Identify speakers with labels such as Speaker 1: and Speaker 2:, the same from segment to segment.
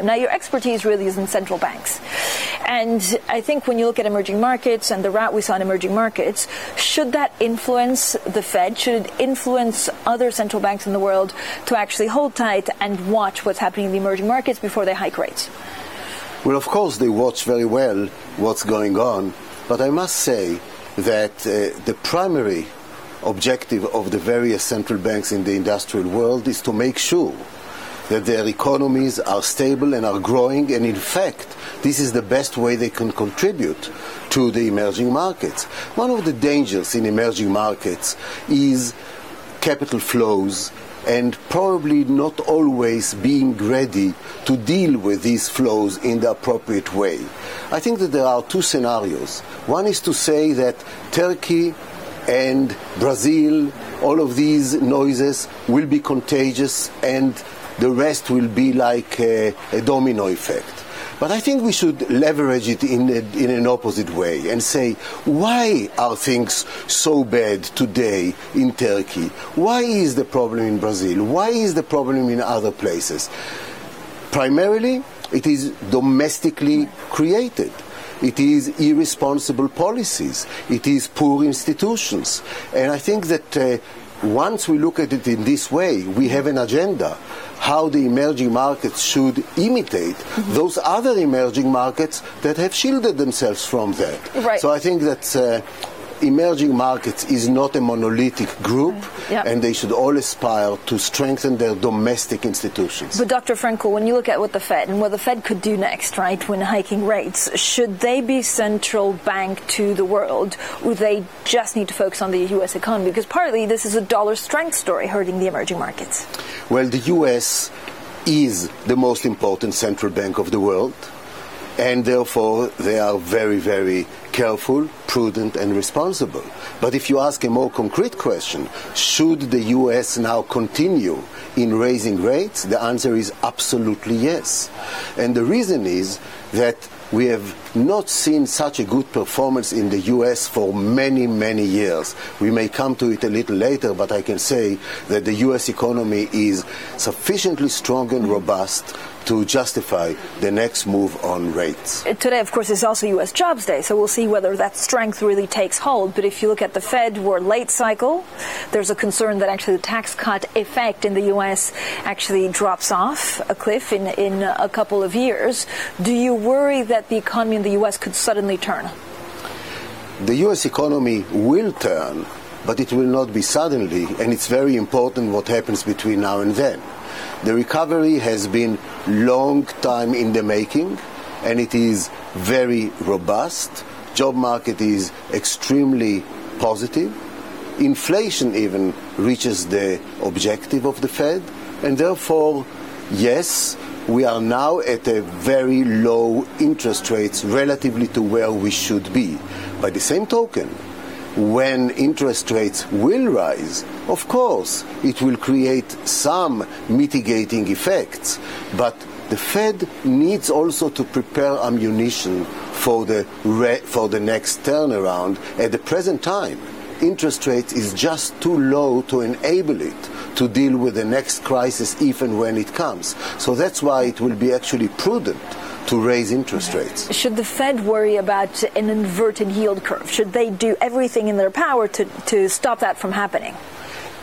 Speaker 1: Now, your expertise really is in central banks. And I think when you look at emerging markets and the route we saw in emerging markets, should that influence the Fed? Should it influence other central banks in the world to actually hold tight and watch what's happening in the emerging markets before they hike rates?
Speaker 2: Well, of course, they watch very well what's going on. But I must say that the primary objective of the various central banks in the industrial world is to make sure that their economies are stable and are growing, and in fact, this is the best way they can contribute to the emerging markets. One of the dangers in emerging markets is capital flows and probably not always being ready to deal with these flows in the appropriate way. I think that there are two scenarios. One is to say that Turkey and Brazil, all of these noises will be contagious and the rest will be like a domino effect. But I think we should leverage it in an opposite way and say, why are things so bad today in Turkey? Why is the problem in Brazil? Why is the problem in other places? Primarily, it is domestically created. It is irresponsible policies. It is poor institutions. And I think that once we look at it in this way, we have an agenda how the emerging markets should imitate those other emerging markets that have shielded themselves from that.
Speaker 1: Right.
Speaker 2: So I think that emerging markets is not a monolithic group, and they should all aspire to strengthen their domestic institutions.
Speaker 1: But Dr. Frenkel, when you look at what the Fed and what the Fed could do next, right, when hiking rates, should they be central bank to the world, or they just need to focus on the U.S. economy? Because partly this is a dollar strength story hurting the emerging markets.
Speaker 2: Well, the U.S. is the most important central bank of the world, and therefore they are very, very careful, prudent, and responsible. But if you ask a more concrete question, should the U.S. now continue in raising rates? The answer is absolutely yes. And the reason is that we have not seen such a good performance in the U.S. for many, many years. We may come to it a little later, but I can say that the U.S. economy is sufficiently strong and robust to justify the next move on rates.
Speaker 1: Today, of course, is also U.S. Jobs Day, so we'll see whether that strength really takes hold. But if you look at the Fed, we're late cycle. There's a concern that actually the tax cut effect in the U.S. actually drops off a cliff in a couple of years. Do you worry that the economy in the U.S. could suddenly turn?
Speaker 2: The U.S. economy will turn, but it will not be suddenly, and it's very important what happens between now and then. The recovery has been long time in the making, and it is very robust. Job market is extremely positive. Inflation even reaches the objective of the Fed, and therefore, yes, we are now at a very low interest rates relatively to where we should be. By the same token, when interest rates will rise, of course, it will create some mitigating effects. But the Fed needs also to prepare ammunition for the next turnaround. At the present time, interest rate is just too low to enable it to deal with the next crisis, even when it comes. So that's why it will be actually prudent to raise interest rates.
Speaker 1: Should the Fed worry about an inverted yield curve? Should they do everything in their power to stop that from happening?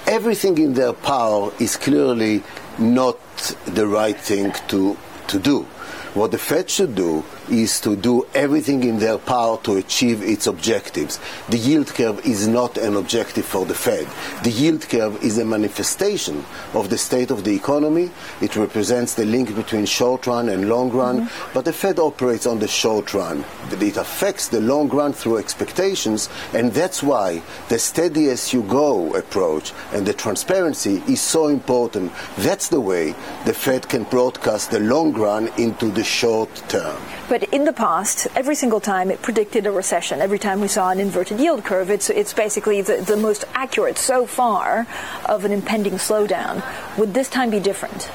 Speaker 2: Everything in their power is clearly not the right thing to do. What the Fed should do is to do everything in their power to achieve its objectives. The yield curve is not an objective for the Fed. The yield curve is a manifestation of the state of the economy. It represents the link between short run and long run, but the Fed operates on the short run. It affects the long run through expectations, and that's why the steady as you go approach and the transparency is so important. That's the way the Fed can broadcast the long run into the short term.
Speaker 1: But in the past, every single time it predicted a recession. Every time we saw an inverted yield curve, it's basically the most accurate so far of an impending slowdown. Would this time be different?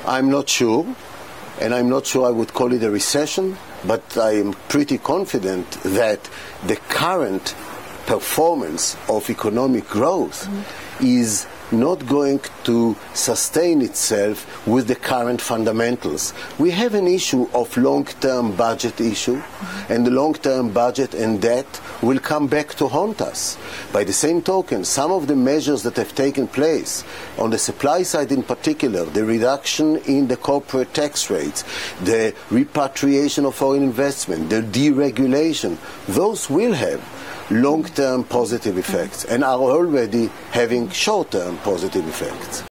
Speaker 2: I'm not sure, and I'm not sure I would call it a recession, but I am pretty confident that the current performance of economic growth is not going to sustain itself with the current fundamentals. We have an issue of long-term budget issue, and the long-term budget and debt will come back to haunt us. By the same token, some of the measures that have taken place, on the supply side in particular, the reduction in the corporate tax rates, the repatriation of foreign investment, the deregulation, those will have long-term positive effects and are already having short-term positive effects.